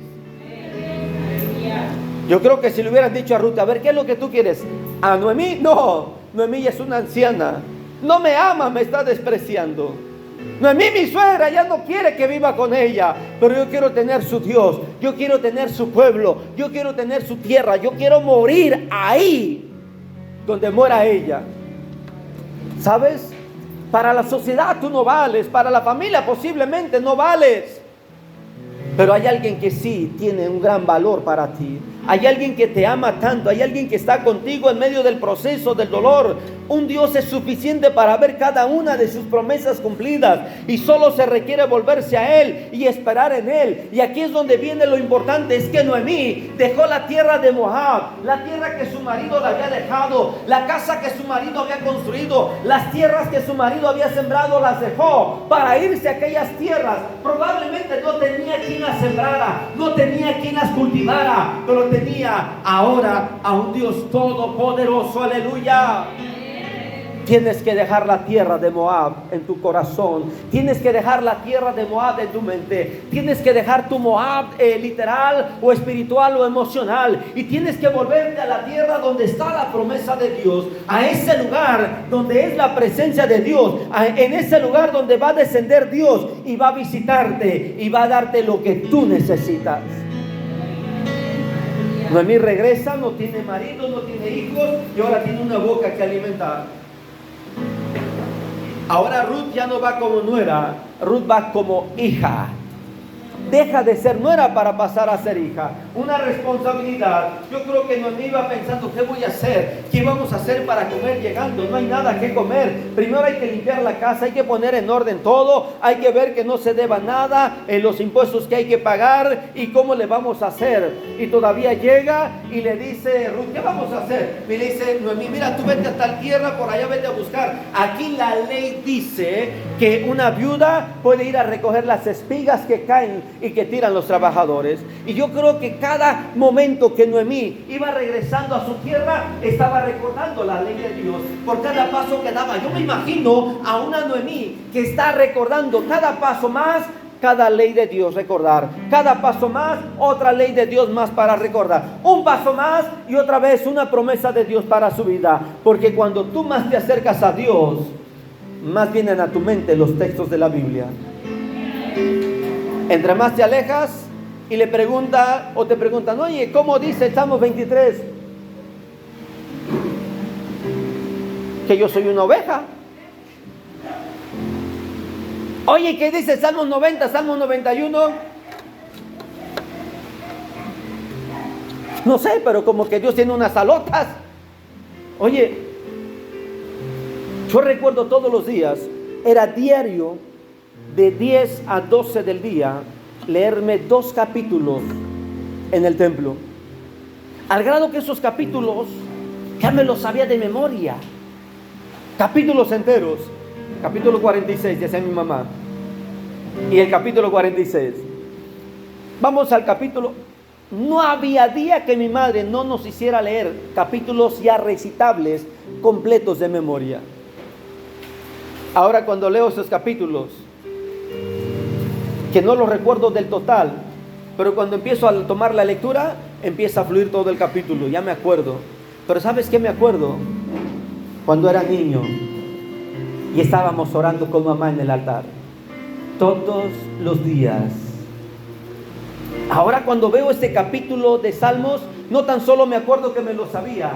Yo creo que si le hubieran dicho a Ruth: a ver, ¿qué es lo que tú quieres? ¿A Noemí? No, Noemí es una anciana, no me ama, me está despreciando. Noemí, mi suegra, ya no quiere que viva con ella, pero yo quiero tener su Dios, yo quiero tener su pueblo, yo quiero tener su tierra, yo quiero morir ahí donde muera ella. ¿Sabes? Para la sociedad tú no vales, para la familia posiblemente no vales, pero hay alguien que sí tiene un gran valor para ti. Hay alguien que te ama tanto, hay alguien que está contigo en medio del proceso, del dolor. Un Dios es suficiente para ver cada una de sus promesas cumplidas, y solo se requiere volverse a Él y esperar en Él. Y aquí es donde viene lo importante: es que Noemí dejó la tierra de Moab, la tierra que su marido le había dejado, la casa que su marido había construido, las tierras que su marido había sembrado, las dejó para irse a aquellas tierras. Probablemente no tenía quien las sembrara, no tenía quien las cultivara, pero tenía ahora a un Dios todopoderoso. Aleluya. Tienes que dejar la tierra de Moab en tu corazón. Tienes que dejar la tierra de Moab en tu mente. Tienes que dejar tu Moab literal o espiritual o emocional. Y tienes que volverte a la tierra donde está la promesa de Dios. A ese lugar donde es la presencia de Dios. En ese lugar donde va a descender Dios y va a visitarte y va a darte lo que tú necesitas. Noemí regresa, no tiene marido, no tiene hijos y ahora tiene una boca que alimentar. Ahora Ruth ya no va como nuera, Ruth va como hija. Deja de ser nuera para pasar a ser hija. Una responsabilidad. Yo creo que Noemí iba pensando: ¿qué voy a hacer? ¿Qué vamos a hacer para comer llegando? No hay nada que comer. Primero hay que limpiar la casa, hay que poner en orden todo, hay que ver que no se deba nada, los impuestos que hay que pagar y cómo le vamos a hacer. Y todavía llega y le dice Ruth: ¿qué vamos a hacer? Y le dice Noemí: mira, tú vete a tal tierra, por allá vete a buscar. Aquí la ley dice que una viuda puede ir a recoger las espigas que caen y que tiran los trabajadores. Y yo creo que cada momento que Noemí iba regresando a su tierra, estaba recordando la ley de Dios por cada paso que daba. Yo me imagino a una Noemí que está recordando cada paso más, cada ley de Dios recordar, cada paso más, otra ley de Dios más para recordar, un paso más y otra vez una promesa de Dios para su vida. Porque cuando tú más te acercas a Dios, más vienen a tu mente los textos de la Biblia. Entre más te alejas y le pregunta o te preguntan: oye, ¿cómo dice Salmos 23? Que yo soy una oveja. Oye, ¿qué dice Salmos 90, Salmos 91? No sé, pero como que Dios tiene unas alotas. Oye, Yo recuerdo todos los días, era diario de 10 a 12 del día, leerme 2 capítulos en el templo. Al grado que esos capítulos ya me los sabía de memoria. Capítulos enteros. Capítulo 46, decía mi mamá. Y el capítulo 46. Vamos al capítulo. No había día que mi madre no nos hiciera leer capítulos ya recitables, completos de memoria. Ahora cuando leo esos capítulos, que no los recuerdo del total, pero cuando empiezo a tomar la lectura, empieza a fluir todo el capítulo, ya me acuerdo. Pero ¿sabes qué me acuerdo? Cuando era niño y estábamos orando con mamá en el altar, todos los días. Ahora cuando veo este capítulo de Salmos, no tan solo me acuerdo que me lo sabía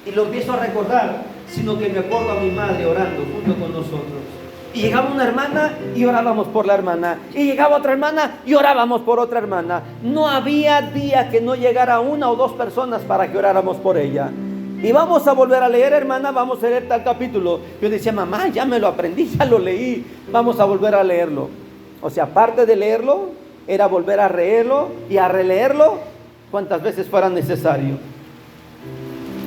y lo empiezo a recordar, sino que me acuerdo a mi madre orando junto con nosotros. Y llegaba una hermana y orábamos por la hermana. Y llegaba otra hermana y orábamos por otra hermana. No había día que no llegara 1 o 2 personas para que oráramos por ella. Y vamos a volver a leer, hermana, vamos a leer tal capítulo. Yo decía, mamá, ya me lo aprendí, ya lo leí. Vamos a volver a leerlo. O sea, aparte de leerlo, era volver a leerlo y a releerlo cuantas veces fuera necesario.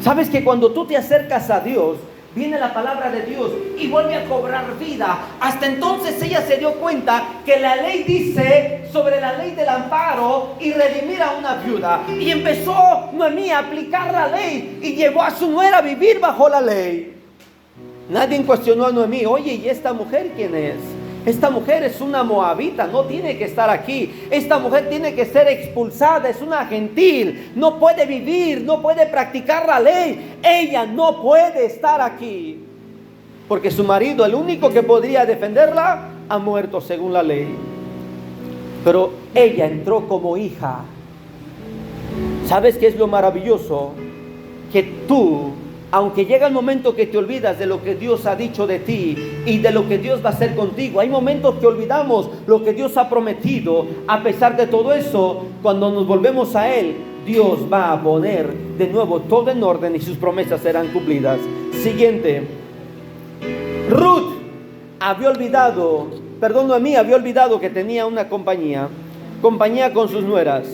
¿Sabes que cuando tú te acercas a Dios, viene la palabra de Dios y vuelve a cobrar vida? Hasta entonces ella se dio cuenta que la ley dice sobre la ley del amparo y redimir a una viuda. Y empezó Noemí a aplicar la ley y llevó a su nuera a vivir bajo la ley. Nadie cuestionó a Noemí, oye, ¿y esta mujer quién es? Esta mujer es una moabita, no tiene que estar aquí. Esta mujer tiene que ser expulsada, es una gentil, no puede vivir, no puede practicar la ley. Ella no puede estar aquí. Porque su marido, el único que podría defenderla, ha muerto según la ley. Pero ella entró como hija. ¿Sabes qué es lo maravilloso? Que tú, aunque llega el momento que te olvidas de lo que Dios ha dicho de ti y de lo que Dios va a hacer contigo, hay momentos que olvidamos lo que Dios ha prometido. A pesar de todo eso, cuando nos volvemos a Él, Dios va a poner de nuevo todo en orden y sus promesas serán cumplidas. Siguiente. Ruth Noemí había olvidado que tenía una compañía con sus nueras.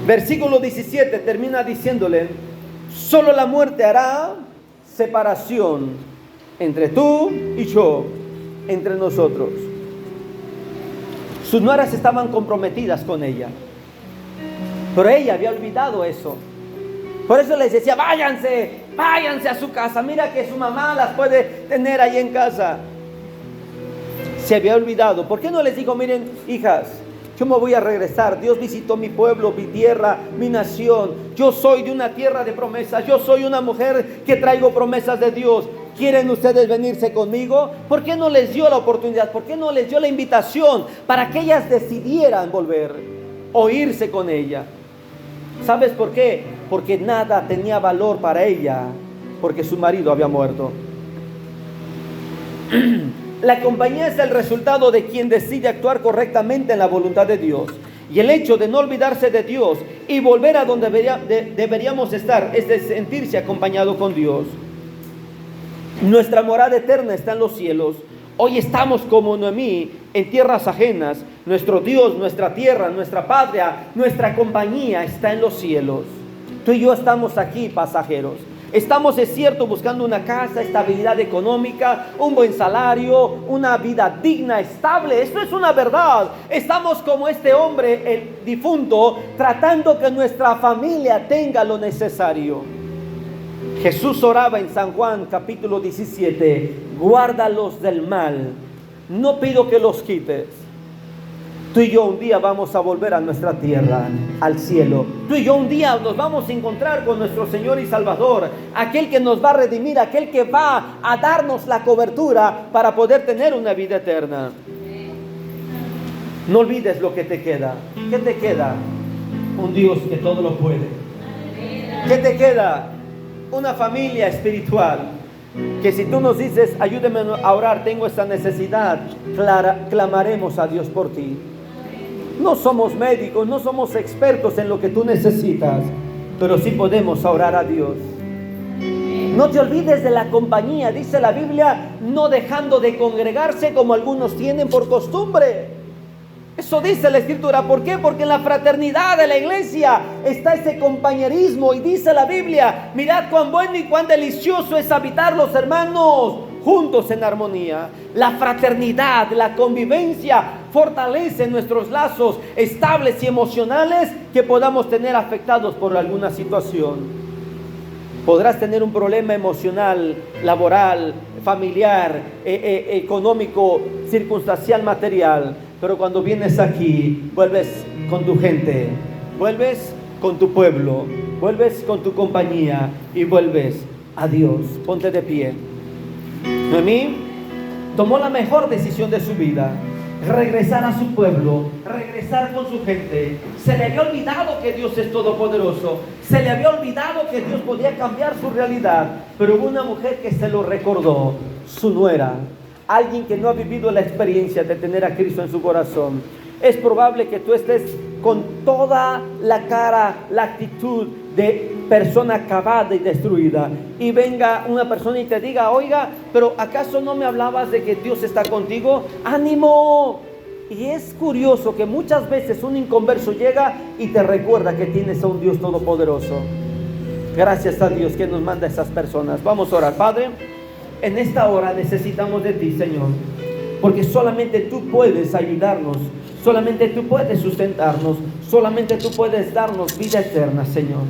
Versículo 17 termina diciéndole: solo la muerte hará separación entre tú y yo, entre nosotros. Sus nueras estaban comprometidas con ella, pero ella había olvidado eso. Por eso les decía, váyanse a su casa, mira que su mamá las puede tener ahí en casa. Se había olvidado. ¿Por qué no les digo, miren, hijas, yo me voy a regresar, Dios visitó mi pueblo, mi tierra, mi nación, yo soy de una tierra de promesas, yo soy una mujer que traigo promesas de Dios? ¿Quieren ustedes venirse conmigo? ¿Por qué no les dio la oportunidad? ¿Por qué no les dio la invitación para que ellas decidieran volver o irse con ella? ¿Sabes por qué? Porque nada tenía valor para ella, porque su marido había muerto. La compañía es el resultado de quien decide actuar correctamente en la voluntad de Dios. Y el hecho de no olvidarse de Dios y volver a donde deberíamos estar es de sentirse acompañado con Dios. Nuestra morada eterna está en los cielos. Hoy estamos como Noemí en tierras ajenas. Nuestro Dios, nuestra tierra, nuestra patria, nuestra compañía está en los cielos. Tú y yo estamos aquí pasajeros. Estamos, es cierto, buscando una casa, estabilidad económica, un buen salario, una vida digna, estable. Esto es una verdad. Estamos como este hombre, el difunto, tratando que nuestra familia tenga lo necesario. Jesús oraba en San Juan capítulo 17, guárdalos del mal, no pido que los quites. Tú y yo un día vamos a volver a nuestra tierra, al cielo. Tú y yo un día nos vamos a encontrar con nuestro Señor y Salvador, aquel que nos va a redimir, aquel que va a darnos la cobertura para poder tener una vida eterna. No olvides lo que te queda. ¿Qué te queda? Un Dios que todo lo puede. ¿Qué te queda? Una familia espiritual. Que si tú nos dices, ayúdame a orar, tengo esta necesidad, clamaremos a Dios por ti. No somos médicos, no somos expertos en lo que tú necesitas, pero sí podemos orar a Dios. No te olvides de la compañía, dice la Biblia, no dejando de congregarse como algunos tienen por costumbre. Eso dice la Escritura. ¿Por qué? Porque en la fraternidad de la iglesia está ese compañerismo. Y dice la Biblia, mirad cuán bueno y cuán delicioso es habitar los hermanos juntos en armonía. La fraternidad, la convivencia fortalece nuestros lazos estables y emocionales que podamos tener afectados por alguna situación. Podrás tener un problema emocional, laboral, familiar, económico, circunstancial, material, pero cuando vienes aquí, vuelves con tu gente, vuelves con tu pueblo, vuelves con tu compañía y vuelves a Dios. Ponte de pie. Noemí tomó la mejor decisión de su vida: regresar a su pueblo, regresar con su gente. Se le había olvidado que Dios es todopoderoso, se le había olvidado que Dios podía cambiar su realidad, pero hubo una mujer que se lo recordó, su nuera, alguien que no ha vivido la experiencia de tener a Cristo en su corazón. Es probable que tú estés con toda la cara, la actitud de persona acabada y destruida, y venga una persona y te diga: oiga, pero ¿acaso no me hablabas de que Dios está contigo? ¡Ánimo! Y es curioso que muchas veces un inconverso llega y te recuerda que tienes a un Dios todopoderoso. Gracias a Dios que nos manda a esas personas. Vamos a orar. Padre, en esta hora necesitamos de ti, Señor, porque solamente tú puedes ayudarnos, solamente tú puedes sustentarnos, solamente tú puedes darnos vida eterna, Señor.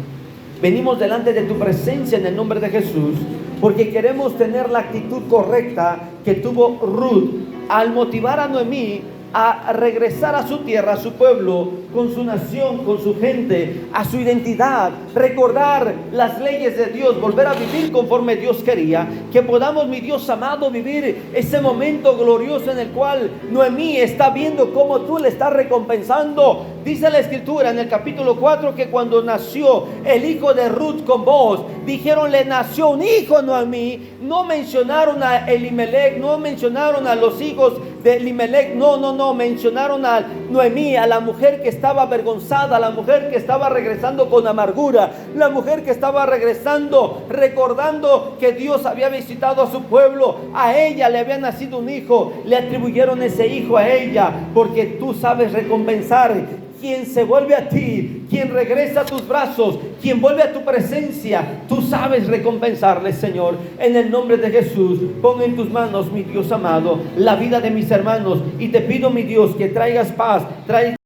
Venimos delante de tu presencia en el nombre de Jesús, porque queremos tener la actitud correcta que tuvo Ruth al motivar a Noemí a regresar a su tierra, a su pueblo, con su nación, con su gente, a su identidad, recordar las leyes de Dios, volver a vivir conforme Dios quería, que podamos, mi Dios amado, vivir ese momento glorioso en el cual Noemí está viendo cómo tú le estás recompensando. Dice la Escritura en el capítulo 4 que cuando nació el hijo de Ruth con Booz, dijeron: le nació un hijo a Noemí. No mencionaron a Elimelech, no mencionaron a los hijos de Elimelech, no, mencionaron a Noemí, a la mujer que estaba avergonzada, a la mujer que estaba regresando con amargura, la mujer que estaba regresando recordando que Dios había visitado a su pueblo. A ella le había nacido un hijo, le atribuyeron ese hijo a ella, porque tú sabes recompensar. Quien se vuelve a ti, quien regresa a tus brazos, quien vuelve a tu presencia, tú sabes recompensarle, Señor. En el nombre de Jesús, pon en tus manos, mi Dios amado, la vida de mis hermanos, y te pido, mi Dios, que traigas paz, traigas